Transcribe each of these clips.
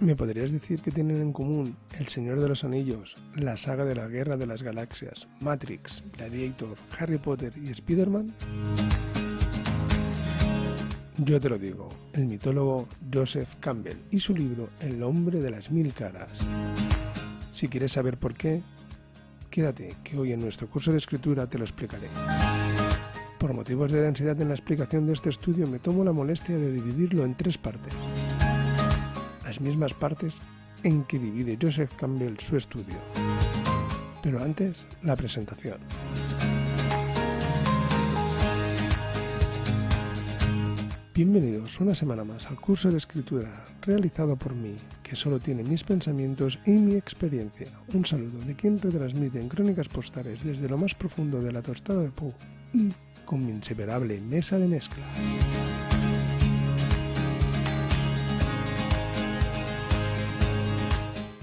¿Me podrías decir qué tienen en común El Señor de los Anillos, la saga de la Guerra de las Galaxias, Matrix, Gladiator, Harry Potter y Spider-Man? Yo te lo digo, el mitólogo Joseph Campbell y su libro El hombre de las mil caras. Si quieres saber por qué, quédate, que hoy en nuestro curso de escritura te lo explicaré. Por motivos de densidad en la explicación de este estudio me tomo la molestia de dividirlo en 3 partes. Las mismas partes en que divide Joseph Campbell su estudio. Pero antes, la presentación. Bienvenidos una semana más al curso de escritura realizado por mí, que solo tiene mis pensamientos y mi experiencia. Un saludo de quien retransmite en Crónicas Postales desde lo más profundo de la tostada de Pau y con mi inseparable mesa de mezcla.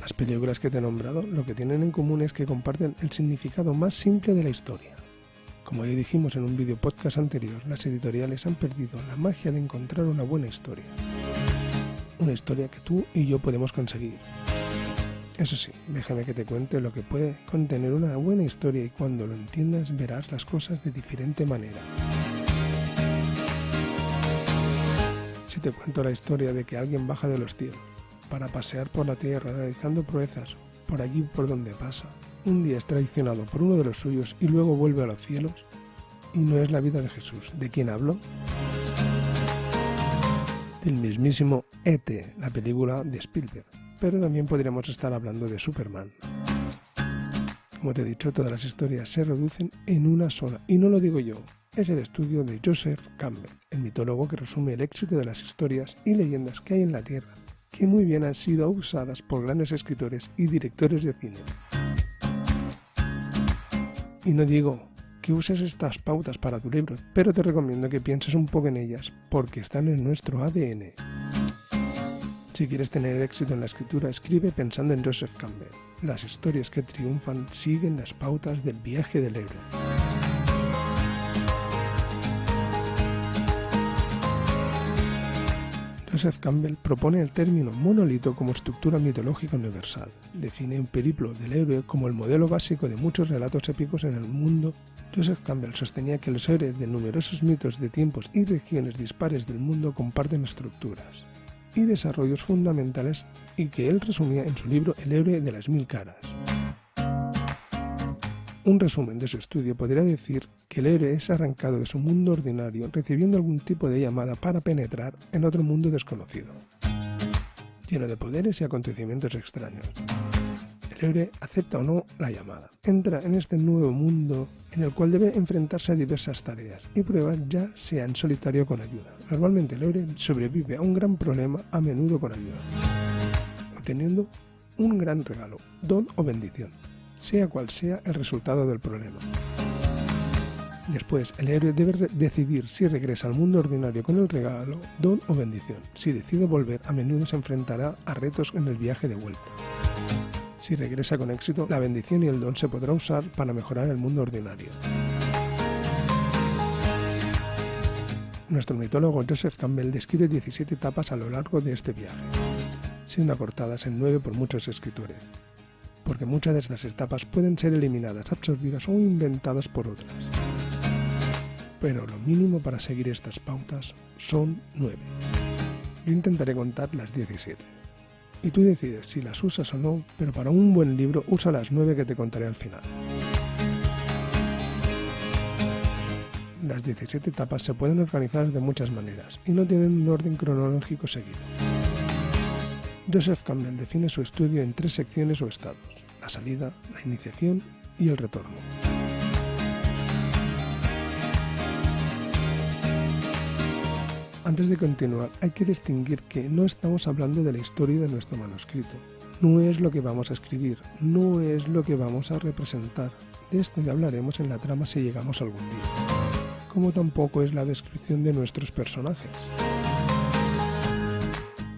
Las películas que te he nombrado lo que tienen en común es que comparten el significado más simple de la historia. Como ya dijimos en un video podcast anterior, las editoriales han perdido la magia de encontrar una buena historia. Una historia que tú y yo podemos conseguir. Eso sí, déjame que te cuente lo que puede contener una buena historia y cuando lo entiendas verás las cosas de diferente manera. Si te cuento la historia de que alguien baja de los cielos para pasear por la tierra realizando proezas por allí por donde pasa, un día es traicionado por uno de los suyos y luego vuelve a los cielos, y no es la vida de Jesús. ¿De quién hablo? Del mismísimo E.T., la película de Spielberg, pero también podríamos estar hablando de Superman. Como te he dicho, todas las historias se reducen en una sola, y no lo digo yo, es el estudio de Joseph Campbell, el mitólogo que resume el éxito de las historias y leyendas que hay en la Tierra, que muy bien han sido usadas por grandes escritores y directores de cine. Y no digo que uses estas pautas para tu libro, pero te recomiendo que pienses un poco en ellas, porque están en nuestro ADN. Si quieres tener éxito en la escritura, escribe pensando en Joseph Campbell. Las historias que triunfan siguen las pautas del viaje del héroe. Joseph Campbell propone el término monolito como estructura mitológica universal. Define un periplo del héroe como el modelo básico de muchos relatos épicos en el mundo. Joseph Campbell sostenía que los héroes de numerosos mitos de tiempos y regiones dispares del mundo comparten estructuras y desarrollos fundamentales y que él resumía en su libro El héroe de las mil caras. Un resumen de su estudio podría decir que el héroe es arrancado de su mundo ordinario recibiendo algún tipo de llamada para penetrar en otro mundo desconocido, lleno de poderes y acontecimientos extraños. El héroe acepta o no la llamada, entra en este nuevo mundo en el cual debe enfrentarse a diversas tareas y pruebas, ya sea en solitario o con ayuda. Normalmente el héroe sobrevive a un gran problema, a menudo con ayuda, obteniendo un gran regalo, don o bendición, sea cual sea el resultado del problema. Después, el héroe debe decidir si regresa al mundo ordinario con el regalo, don o bendición. Si decide volver, a menudo se enfrentará a retos en el viaje de vuelta. Si regresa con éxito, la bendición y el don se podrá usar para mejorar el mundo ordinario. Nuestro mitólogo Joseph Campbell describe 17 etapas a lo largo de este viaje, siendo acortadas en 9 por muchos escritores, porque muchas de estas etapas pueden ser eliminadas, absorbidas o inventadas por otras. Pero lo mínimo para seguir estas pautas son 9. Yo intentaré contar las 17. Y tú decides si las usas o no, pero para un buen libro usa las 9 que te contaré al final. Las 17 etapas se pueden organizar de muchas maneras y no tienen un orden cronológico seguido. Joseph Campbell define su estudio en 3 secciones o estados: la salida, la iniciación y el retorno. Antes de continuar, hay que distinguir que no estamos hablando de la historia de nuestro manuscrito. No es lo que vamos a escribir, no es lo que vamos a representar. De esto ya hablaremos en la trama si llegamos algún día. Como tampoco es la descripción de nuestros personajes.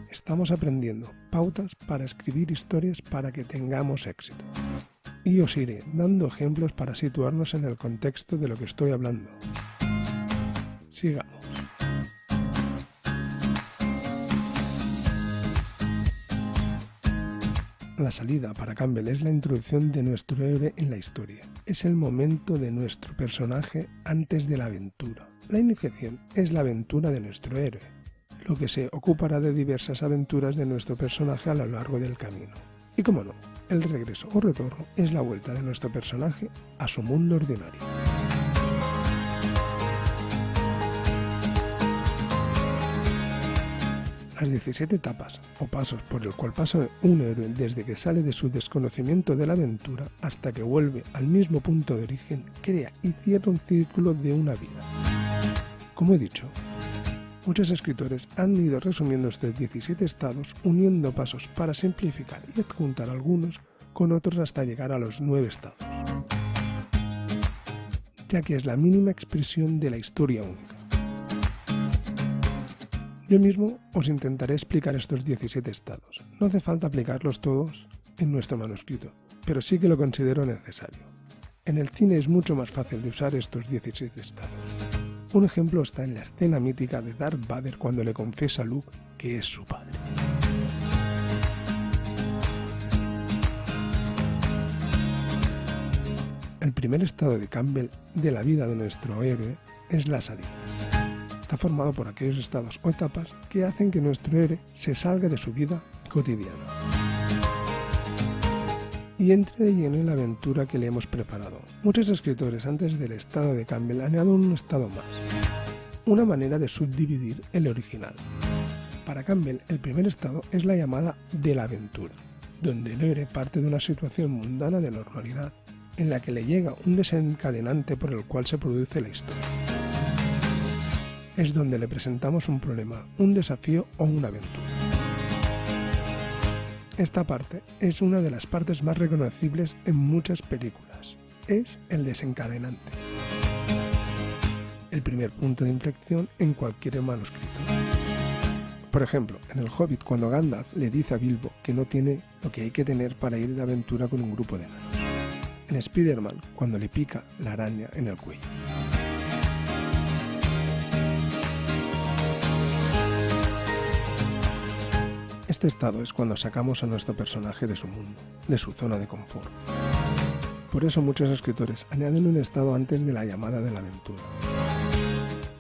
Estamos aprendiendo pautas para escribir historias para que tengamos éxito. Y os iré dando ejemplos para situarnos en el contexto de lo que estoy hablando. Sigamos. La salida para Campbell es la introducción de nuestro héroe en la historia. Es el momento de nuestro personaje antes de la aventura. La iniciación es la aventura de nuestro héroe, lo que se ocupará de diversas aventuras de nuestro personaje a lo largo del camino. Y como no, el regreso o retorno es la vuelta de nuestro personaje a su mundo ordinario. Las 17 etapas o pasos por el cual pasa un héroe desde que sale de su desconocimiento de la aventura hasta que vuelve al mismo punto de origen crea y cierra un círculo de una vida. Como he dicho, muchos escritores han ido resumiendo estos 17 estados uniendo pasos para simplificar y adjuntar algunos con otros hasta llegar a los 9 estados, ya que es la mínima expresión de la historia única. Yo mismo os intentaré explicar estos 17 estados. No hace falta aplicarlos todos en nuestro manuscrito, pero sí que lo considero necesario. En el cine es mucho más fácil de usar estos 17 estados. Un ejemplo está en la escena mítica de Darth Vader cuando le confiesa a Luke que es su padre. El primer estado de Campbell de la vida de nuestro héroe es la salida. Está formado por aquellos estados o etapas que hacen que nuestro héroe se salga de su vida cotidiana y entre de lleno en la aventura que le hemos preparado. Muchos escritores antes del estado de Campbell añaden un estado más, una manera de subdividir el original. Para Campbell, el primer estado es la llamada de la aventura, donde el héroe parte de una situación mundana de normalidad en la que le llega un desencadenante por el cual se produce la historia. Es donde le presentamos un problema, un desafío o una aventura. Esta parte es una de las partes más reconocibles en muchas películas. Es el desencadenante. El primer punto de inflexión en cualquier manuscrito. Por ejemplo, en El Hobbit, cuando Gandalf le dice a Bilbo que no tiene lo que hay que tener para ir de aventura con un grupo de enanos. En Spider-Man, cuando le pica la araña en el cuello. Este estado es cuando sacamos a nuestro personaje de su mundo, de su zona de confort. Por eso muchos escritores añaden un estado antes de la llamada de la aventura.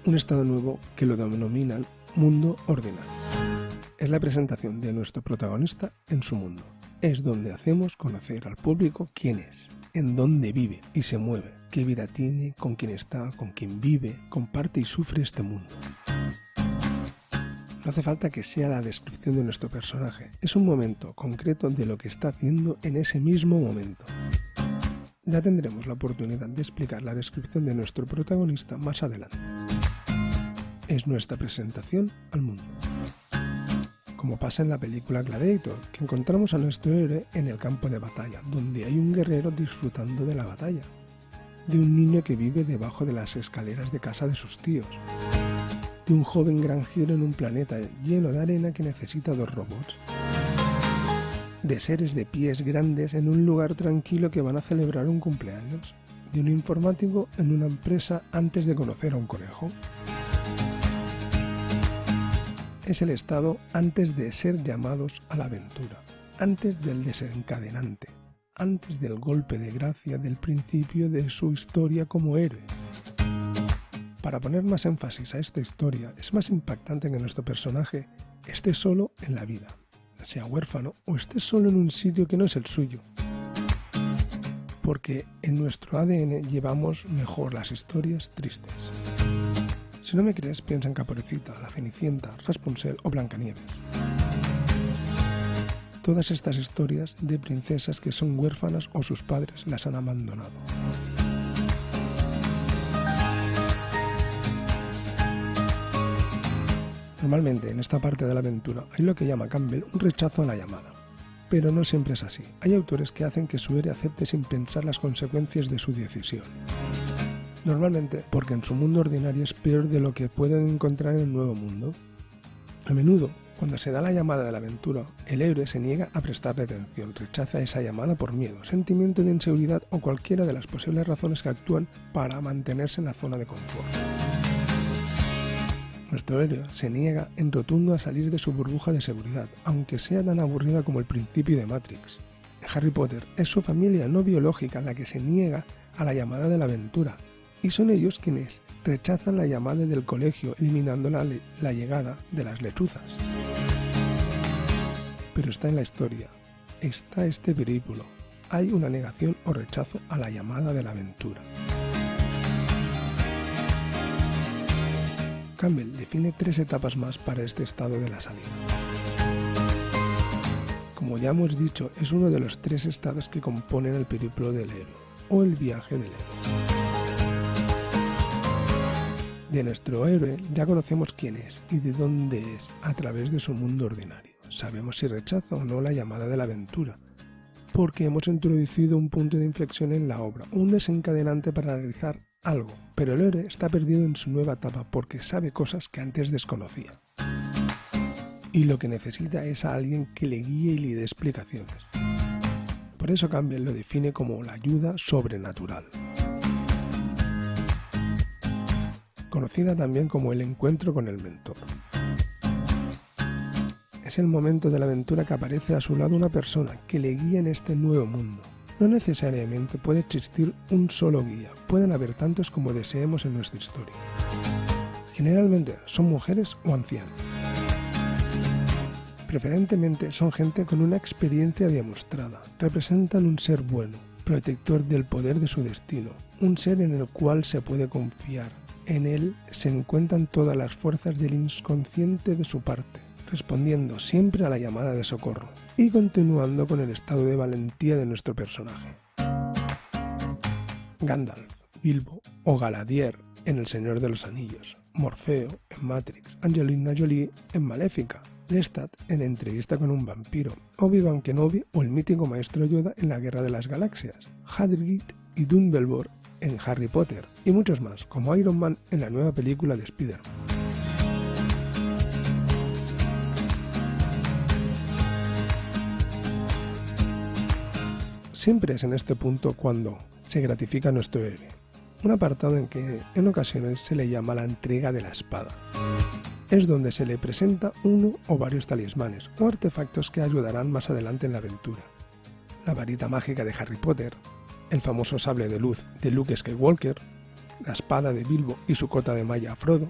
Un estado nuevo que lo denominan mundo ordinario. Es la presentación de nuestro protagonista en su mundo. Es donde hacemos conocer al público quién es, en dónde vive y se mueve, qué vida tiene, con quién está, con quién vive, comparte y sufre este mundo. No hace falta que sea la descripción de nuestro personaje, es un momento concreto de lo que está haciendo en ese mismo momento. Ya tendremos la oportunidad de explicar la descripción de nuestro protagonista más adelante. Es nuestra presentación al mundo. Como pasa en la película Gladiator, que encontramos a nuestro héroe en el campo de batalla, donde hay un guerrero disfrutando de la batalla, de un niño que vive debajo de las escaleras de casa de sus tíos, de un joven granjero en un planeta lleno de arena que necesita 2 robots, de seres de pies grandes en un lugar tranquilo que van a celebrar un cumpleaños, de un informático en una empresa antes de conocer a un conejo. Es el estado antes de ser llamados a la aventura, antes del desencadenante, antes del golpe de gracia del principio de su historia como héroe. Para poner más énfasis a esta historia, es más impactante que nuestro personaje esté solo en la vida, sea huérfano o esté solo en un sitio que no es el suyo. Porque en nuestro ADN llevamos mejor las historias tristes. Si no me crees, piensa en Caperucita, la Cenicienta, Rapunzel o Blancanieves. Todas estas historias de princesas que son huérfanas o sus padres las han abandonado. Normalmente en esta parte de la aventura hay lo que llama Campbell un rechazo a la llamada, pero no siempre es así. Hay autores que hacen que su héroe acepte sin pensar las consecuencias de su decisión. Normalmente porque en su mundo ordinario es peor de lo que pueden encontrar en el nuevo mundo. A menudo, cuando se da la llamada de la aventura, el héroe se niega a prestarle atención, rechaza esa llamada por miedo, sentimiento de inseguridad o cualquiera de las posibles razones que actúan para mantenerse en la zona de confort. Nuestro héroe se niega en rotundo a salir de su burbuja de seguridad, aunque sea tan aburrida como el principio de Matrix, en Harry Potter es su familia no biológica la que se niega a la llamada de la aventura, y son ellos quienes rechazan la llamada del colegio, eliminando la llegada de las lechuzas. Pero está en la historia, está este periplo, hay una negación o rechazo a la llamada de la aventura. Campbell define 3 etapas más para este estado de la salida. Como ya hemos dicho, es uno de los 3 estados que componen el periplo del héroe, o el viaje del héroe. De nuestro héroe ya conocemos quién es y de dónde es a través de su mundo ordinario. Sabemos si rechaza o no la llamada de la aventura, porque hemos introducido un punto de inflexión en la obra, un desencadenante para realizar algo, pero el héroe está perdido en su nueva etapa porque sabe cosas que antes desconocía. Y lo que necesita es a alguien que le guíe y le dé explicaciones. Por eso Campbell lo define como la ayuda sobrenatural, conocida también como el encuentro con el mentor. Es el momento de la aventura que aparece a su lado una persona que le guía en este nuevo mundo. No necesariamente puede existir un solo guía, pueden haber tantos como deseemos en nuestra historia. Generalmente son mujeres o ancianos. Preferentemente son gente con una experiencia demostrada, representan un ser bueno, protector del poder de su destino, un ser en el cual se puede confiar. En él se encuentran todas las fuerzas del inconsciente de su parte, respondiendo siempre a la llamada de socorro y continuando con el estado de valentía de nuestro personaje. Gandalf, Bilbo o Galadriel en El Señor de los Anillos, Morfeo en Matrix, Angelina Jolie en Maléfica, Lestat en Entrevista con un vampiro, Obi-Wan Kenobi o el mítico maestro Yoda en La Guerra de las Galaxias, Hagrid y Dumbledore en Harry Potter, y muchos más, como Iron Man en la nueva película de Spider-Man. Siempre es en este punto cuando se gratifica nuestro héroe, un apartado en que en ocasiones se le llama la entrega de la espada. Es donde se le presenta uno o varios talismanes o artefactos que ayudarán más adelante en la aventura. La varita mágica de Harry Potter, el famoso sable de luz de Luke Skywalker, la espada de Bilbo y su cota de malla a Frodo,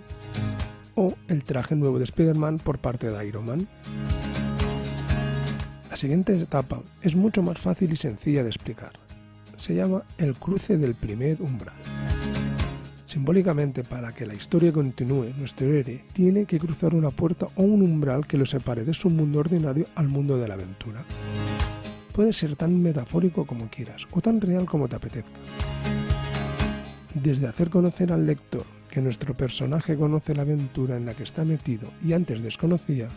o el traje nuevo de Spider-Man por parte de Iron Man. La siguiente etapa es mucho más fácil y sencilla de explicar. Se llama el cruce del primer umbral. Simbólicamente, para que la historia continúe, nuestro héroe tiene que cruzar una puerta o un umbral que lo separe de su mundo ordinario al mundo de la aventura. Puede ser tan metafórico como quieras o tan real como te apetezca. Desde hacer conocer al lector que nuestro personaje conoce la aventura en la que está metido y antes desconocía,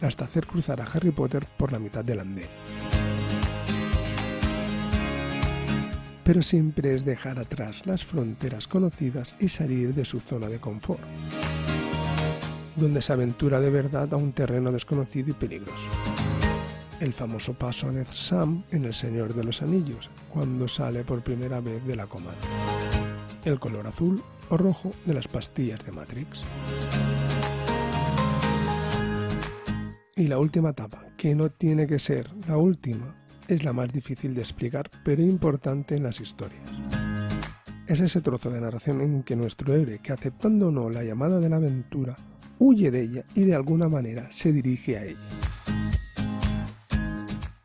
hasta hacer cruzar a Harry Potter por la mitad del andén. Pero siempre es dejar atrás las fronteras conocidas y salir de su zona de confort, donde se aventura de verdad a un terreno desconocido y peligroso. El famoso paso de Sam en El Señor de los Anillos, cuando sale por primera vez de la comanda. El color azul o rojo de las pastillas de Matrix. Y la última etapa, que no tiene que ser la última, es la más difícil de explicar, pero importante en las historias. Es ese trozo de narración en que nuestro héroe, que aceptando o no la llamada de la aventura, huye de ella y de alguna manera se dirige a ella.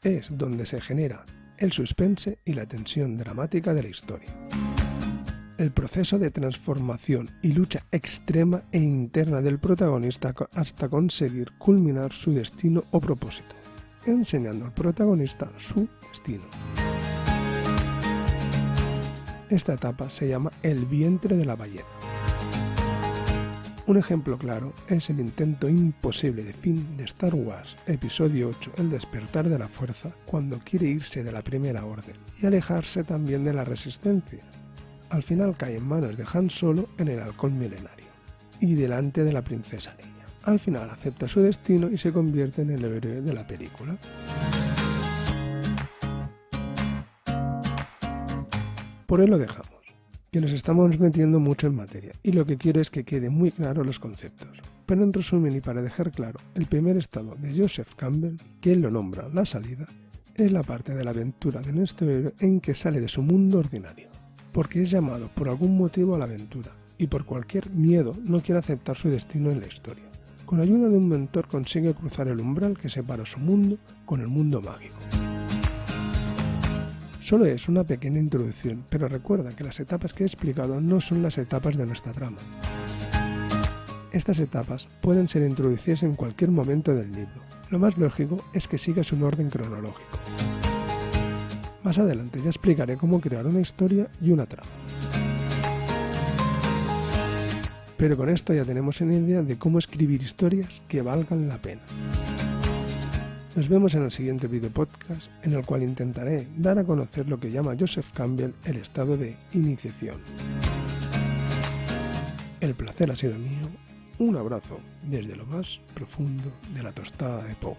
Es donde se genera el suspense y la tensión dramática de la historia. El proceso de transformación y lucha extrema e interna del protagonista hasta conseguir culminar su destino o propósito, enseñando al protagonista su destino. Esta etapa se llama el vientre de la ballena. Un ejemplo claro es el intento imposible de Finn de Star Wars Episodio 8, El despertar de la fuerza, cuando quiere irse de la Primera Orden y alejarse también de la Resistencia. Al final cae en manos de Han Solo en el Halcón Milenario y delante de la princesa Leia. Al final acepta su destino y se convierte en el héroe de la película. Por ahí lo dejamos, que nos estamos metiendo mucho en materia y lo que quiero es que quede muy claro los conceptos. Pero en resumen y para dejar claro, el primer estado de Joseph Campbell, que él lo nombra la salida, es la parte de la aventura de nuestro héroe en que sale de su mundo ordinario, porque es llamado por algún motivo a la aventura y por cualquier miedo no quiere aceptar su destino en la historia. Con ayuda de un mentor consigue cruzar el umbral que separa su mundo con el mundo mágico. Solo es una pequeña introducción, pero recuerda que las etapas que he explicado no son las etapas de nuestra trama. Estas etapas pueden ser introducidas en cualquier momento del libro. Lo más lógico es que sigas un orden cronológico. Más adelante ya explicaré cómo crear una historia y una trama. Pero con esto ya tenemos una idea de cómo escribir historias que valgan la pena. Nos vemos en el siguiente video podcast, en el cual intentaré dar a conocer lo que llama Joseph Campbell el estado de iniciación. El placer ha sido mío. Un abrazo desde lo más profundo de la tostada de Poe.